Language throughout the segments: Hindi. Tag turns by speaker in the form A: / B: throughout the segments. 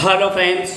A: हेलो फ्रेंड्स,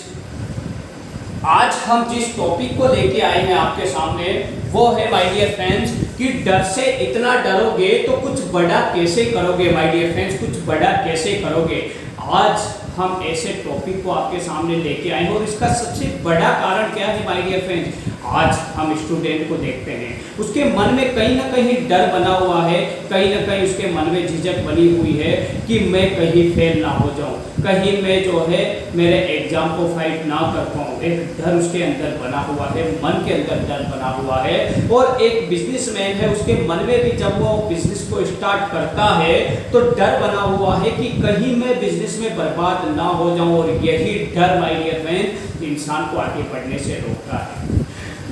A: आज हम जिस टॉपिक को लेके आए हैं आपके सामने वो है माय डियर फ्रेंड्स कि डर से इतना डरोगे तो कुछ बड़ा कैसे करोगे। माय डियर फ्रेंड्स, कुछ बड़ा कैसे करोगे। आज हम ऐसे टॉपिक को आपके सामने लेके आए हैं और इसका सबसे बड़ा कारण क्या है माय डियर फ्रेंड्स। आज हम स्टूडेंट को देखते हैं, उसके मन में कहीं ना कहीं डर बना हुआ है, कहीं ना कहीं उसके मन में झिझक बनी हुई है कि मैं कहीं फेल ना हो जाऊं, कहीं मैं जो है मेरे एग्जाम को फाइट ना कर पाऊं। एक डर उसके अंदर बना हुआ है, मन के अंदर डर बना हुआ है। और एक बिजनेसमैन है, उसके मन में भी जब वो बिजनेस को स्टार्ट करता है तो डर बना हुआ है कि कहीं मैं बिजनेस में बर्बाद ना हो जाऊं। और यही डर माय डियर फ्रेंड इंसान को आगे बढ़ने से रोकता है।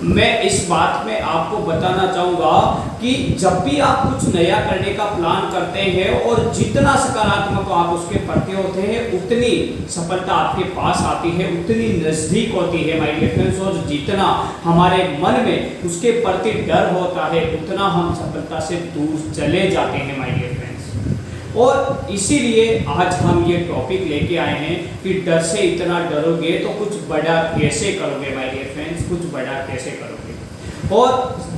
A: मैं इस बात में आपको बताना चाहूँगा कि जब भी आप कुछ नया करने का प्लान करते हैं और जितना सकारात्मक आप उसके प्रति होते हैं उतनी सफलता आपके पास आती है, उतनी नज़दीक होती है माय डियर फ्रेंड्स। और जितना हमारे मन में उसके प्रति डर होता है उतना हम सफलता से दूर चले जाते हैं माय डियर फ्रेंड्स। और इसीलिए आज हम ये टॉपिक लेके आए हैं कि डर से इतना डरोगे तो कुछ बड़ा कैसे करोगे माय डियर फ्रेंड्स, कुछ बड़ा कैसे करोगे। और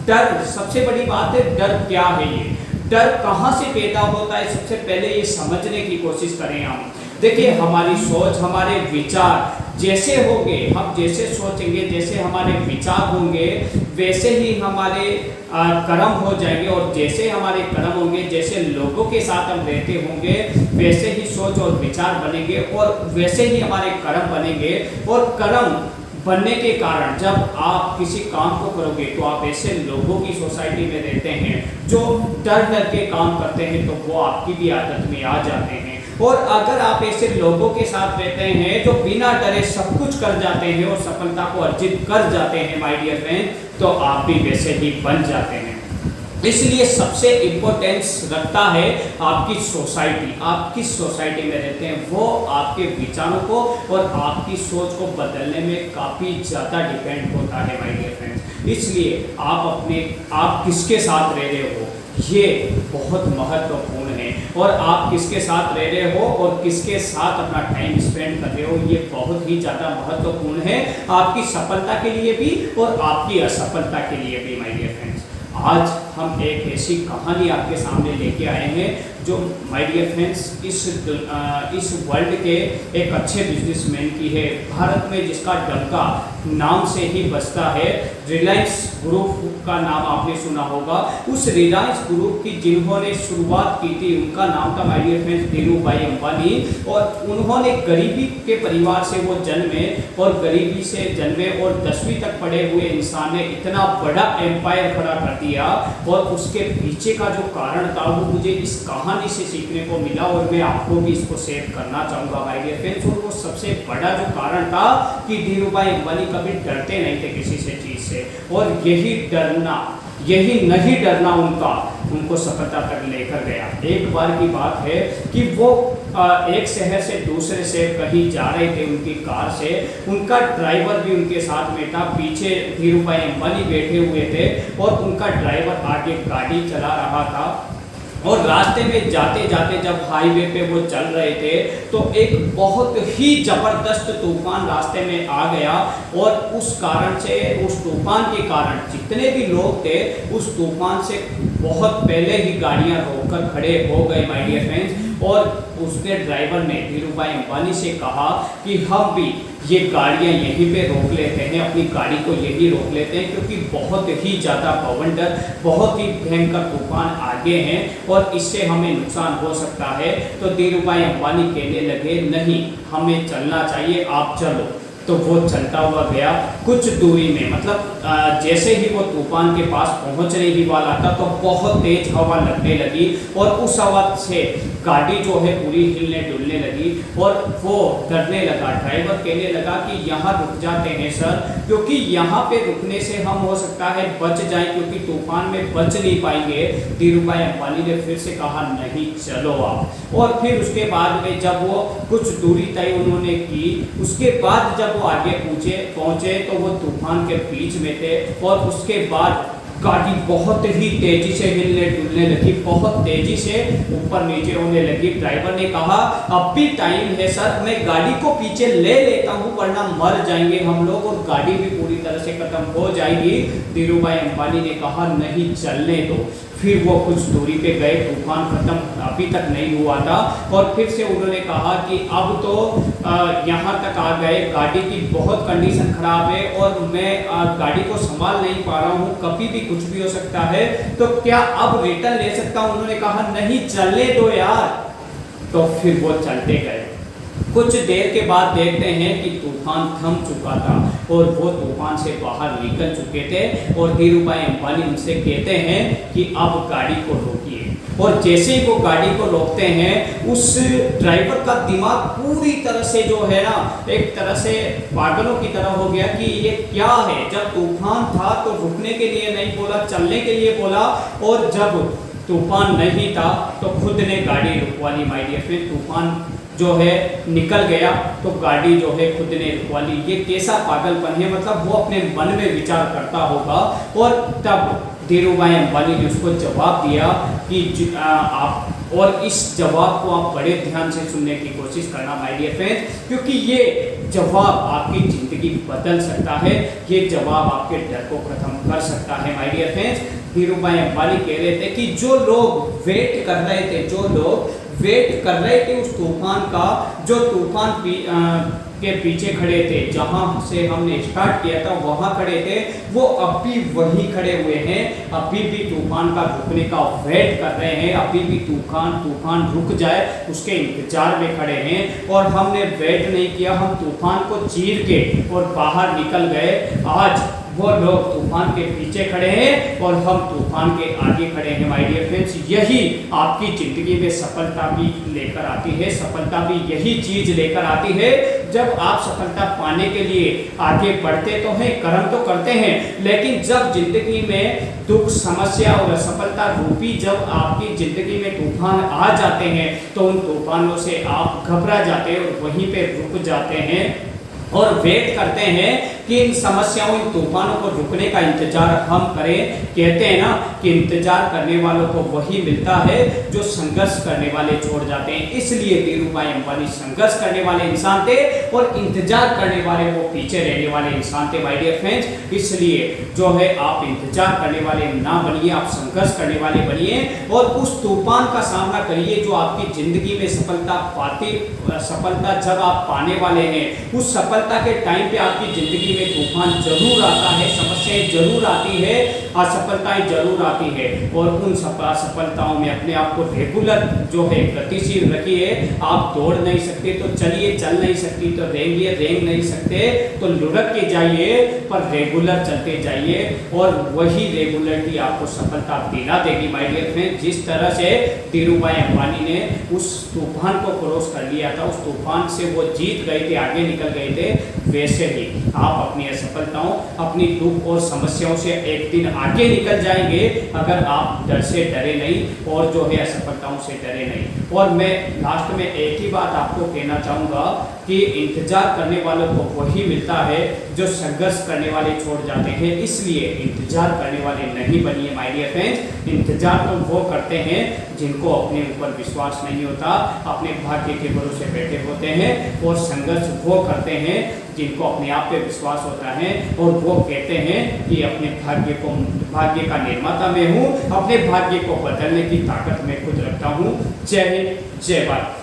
A: डर, सबसे बड़ी बात है डर क्या है, ये डर कहाँ से पैदा होता है। सबसे पहले ये समझने की कोशिश करें हम। देखिए, हमारी सोच, हमारे विचार जैसे होंगे, हम जैसे सोचेंगे, जैसे हमारे विचार होंगे वैसे ही हमारे कर्म हो जाएंगे। और जैसे हमारे कर्म होंगे, जैसे लोगों के साथ हम रहते होंगे वैसे ही सोच और विचार बनेंगे और वैसे ही हमारे कर्म बनेंगे। और कर्म बनने के कारण जब आप किसी काम को करोगे तो आप ऐसे लोगों की सोसाइटी में रहते हैं जो डर डर के काम करते हैं तो वो आपकी भी आदत में आ जाते हैं। और अगर आप ऐसे लोगों के साथ रहते हैं जो बिना डरे सब कुछ कर जाते हैं और सफलता को अर्जित कर जाते हैं माय डियर फ्रेंड, तो आप भी वैसे ही बन जाते हैं। इसलिए सबसे इम्पोर्टेंस रखता है आपकी सोसाइटी। आप किस सोसाइटी में रहते हैं वो आपके विचारों को और आपकी सोच को बदलने में काफ़ी ज़्यादा डिपेंड होता है माय डियर फ्रेंड्स। इसलिए आप किसके साथ रह रहे हो ये बहुत महत्वपूर्ण है। और आप किसके साथ रह रहे हो और किसके साथ अपना टाइम स्पेंड कर रहे हो ये बहुत ही ज़्यादा महत्वपूर्ण है, आपकी सफलता के लिए भी और आपकी असफलता के लिए भी माय डियर फ्रेंड्स। आज हम एक ऐसी कहानी आपके सामने लेके आए हैं जो माय डियर फ्रेंड्स इस वर्ल्ड के एक अच्छे बिजनेसमैन की है, भारत में जिसका डंका नाम से ही बजता है। रिलायंस ग्रुप का नाम आपने सुना होगा। उस रिलायंस ग्रुप की जिन्होंने शुरुआत की थी उनका नाम था my dear friends Dhirubhai Ambani. और उन्होंने गरीबी के परिवार से वो जन्मे और गरीबी से जन्मे और 10वीं तक पढ़े हुए इंसान ने इतना बड़ा एम्पायर खड़ा कर दिया। और उसके पीछे का जो कारण था वो मुझे इस कहानी से सीखने को मिला और मैं आपको भी इसको शेयर करना चाहूँगा माय डियर फ्रेंड्स। और वो सबसे बड़ा जो कारण था कि धीरूभाई अंबानी कभी डरते नहीं थे किसी से चीज़ से। और यही नहीं डरना उनको सफलता तक लेकर गया। एक बार की बात है कि वो एक शहर से दूसरे शहर कहीं जा रहे थे उनकी कार से, उनका ड्राइवर भी उनके साथ में था, पीछे धीरूभाई अंबानी बैठे हुए थे और उनका ड्राइवर आगे गाड़ी चला रहा था। और रास्ते में जाते जाते जब हाईवे पे वो चल रहे थे तो एक बहुत ही ज़बरदस्त तूफान रास्ते में आ गया। और उस तूफान के कारण जितने भी लोग थे उस तूफान से बहुत पहले ही गाड़ियां रोककर खड़े हो गए माय डियर फ्रेंड्स। और उसके ड्राइवर ने धीरूभाई अंबानी से कहा कि हम भी ये गाड़ियाँ यहीं पे रोक लेते हैं, अपनी गाड़ी को यहीं रोक लेते हैं क्योंकि बहुत ही ज़्यादा बवंडर, बहुत ही भयंकर तूफान आगे हैं और इससे हमें नुकसान हो सकता है। तो धीरूभाई अंबानी कहने लगे नहीं, हमें चलना चाहिए, आप चलो। तो वो चलता हुआ गया कुछ दूरी में, मतलब जैसे ही वो तूफान के पास पहुंचने ही वाला था तो बहुत तेज हवा लगने लगी और उस हवा से गाड़ी जो है पूरी हिलने डुलने लगी। और वो डरने लगा, ड्राइवर कहने लगा कि यहाँ रुक जाते हैं सर, क्योंकि यहाँ पे रुकने से हम हो सकता है बच जाएं क्योंकि तूफान में बच नहीं पाएंगे। धीरूभाई अंबानी ने फिर से कहा नहीं चलो आप। और फिर उसके बाद में जब वो कुछ दूरी तय उन्होंने की, उसके बाद जब वो आगे पहुंचे तो वो तूफान के बीच में थे। और उसके बाद गाड़ी बहुत ही तेजी से हिलने डुलने लगी, बहुत तेजी से ऊपर नीचे होने लगी। ड्राइवर ने कहा अब भी टाइम है सर, मैं गाड़ी को पीछे ले लेता हूँ वरना मर जाएंगे हम लोग और गाड़ी भी पूरी तरह से खत्म हो जाएगी। धीरू भाई अंबानी ने कहा नहीं चलने दो। फिर वो कुछ दूरी पे गए, तूफान खत्म अभी तक नहीं हुआ था और फिर से उन्होंने कहा कि अब तो यहाँ तक आ गए, गाड़ी की बहुत कंडीशन खराब है और मैं गाड़ी को संभाल नहीं पा रहा हूँ, कभी भी कुछ भी हो सकता है, तो क्या अब रिटर्न ले सकता हूँ? उन्होंने कहा नहीं चलने दो यार। तो फिर वो चलते गए। कुछ देर के बाद देखते हैं कि तूफान थम चुका था और वो तूफान से बाहर निकल चुके थे और धीरू भाई अंबानी उनसे कहते हैं कि अब गाड़ी को रोकिए। और जैसे ही वो गाड़ी को रोकते हैं उस ड्राइवर का दिमाग पूरी तरह से जो है ना एक तरह से पागलों की तरह हो गया कि ये क्या है। जब तूफान था तो रुकने के लिए नहीं बोला, चलने के लिए बोला, और जब तूफान नहीं था तो खुद ने गाड़ी रुकवा ली। माय डियर फ्रेंड, तूफान जो है निकल गया तो गाड़ी जो है खुद ने रुकवा ली। ये कैसा पागलपन है, मतलब वो अपने मन में विचार करता होगा। और तब धीरू भाई अंबानी ने उसको जवाब दिया कि आप, और इस जवाब को आप बड़े ध्यान से सुनने की कोशिश करना माय डियर फ्रेंड्स, क्योंकि ये जवाब आपकी ज़िंदगी बदल सकता है, ये जवाब आपके डर को खत्म कर सकता है माय डियर फ्रेंड्स। धीरू भाई अंबानी कह रहे थे कि जो लोग वेट कर रहे थे, जो लोग वेट कर रहे थे उस तूफान का, जो तूफान के पीछे खड़े थे, जहां से हमने स्टार्ट किया था वहां खड़े थे, वो अभी वहीं खड़े हुए हैं, अभी भी तूफान का रुकने का वेट कर रहे हैं, अभी भी तूफान रुक जाए उसके इंतजार में खड़े हैं। और हमने वेट नहीं किया, हम तूफान को चीर के और बाहर निकल गए। आज वो लोग तूफान के पीछे खड़े हैं और हम तूफान के आगे खड़े हैं माय डियर फ्रेंड्स। यही आपकी जिंदगी में सफलता भी लेकर आती है, सफलता भी यही चीज लेकर आती है। जब आप सफलता पाने के लिए आगे बढ़ते तो हैं, कर्म तो करते हैं, लेकिन जब जिंदगी में दुख, समस्या और असफलता रूपी जब आपकी जिंदगी में तूफान आ जाते हैं तो उन तूफानों से आप घबरा जाते हैं और वहीं पे रुक जाते हैं और वेट करते हैं कि इन समस्याओं, इन तूफानों को रुकने का इंतजार हम करें। कहते हैं ना कि इंतजार करने वालों को वही मिलता है जो संघर्ष करने वाले छोड़ जाते हैं। इसलिए धीरू भाई अंबानी संघर्ष करने वाले इंसान थे और इंतजार करने वाले वो पीछे रहने वाले इंसान थे माय डियर फ्रेंड्स। इसलिए जो है आप इंतजार करने वाले ना बनिए, आप संघर्ष करने वाले बनिए और उस तूफान का सामना करिए जो आपकी जिंदगी में सफलता जब आप पाने वाले हैं, उस सफलता के टाइम पे आपकी जिंदगी में तूफान जरूर आता है, समस्याएं जरूर आती है, असफलताएं जरूर आती है। और उन सफलताओं में अपने आप को रेगुलर जो है गतिशील रखिए। आप दौड़ नहीं सकते तो चलिए, चल नहीं सकती तो रेंगिए, रेंग नहीं सकते तो लुढ़क के जाइए, पर रेगुलर चलते जाइए और वही रेगुलरिटी आपको सफलता दिला देगी माय डियर फ्रेंड। जिस तरह से धीरू भाई अंबानी ने उस तूफान को क्रॉस कर लिया था, उस तूफान से वो जीत गए थे, आगे निकल गए थे, वैसे ही आप अपनी असफलताओं, अपनी दुख और समस्याओं से एक दिन आगे निकल जाएंगे अगर आप डर से डरे नहीं और जो है असफलताओं से डरे नहीं। और मैं लास्ट में एक ही बात आपको कहना चाहूँगा कि इंतजार करने वालों को वही मिलता है जो संघर्ष करने वाले छोड़ जाते हैं। इसलिए इंतजार करने वाले नहीं बनिए माय डियर फ्रेंड्स। इंतजार तो वो करते हैं जिनको अपने ऊपर विश्वास नहीं होता, अपने भाग्य के भरोसे बैठे होते हैं, और संघर्ष वो करते हैं जिनको अपने आप पे विश्वास होता है और वो कहते हैं कि अपने भाग्य का निर्माता मैं हूँ, अपने भाग्य को बदलने की ताकत मैं खुद रखता हूँ। जय हिंद, जय भारत।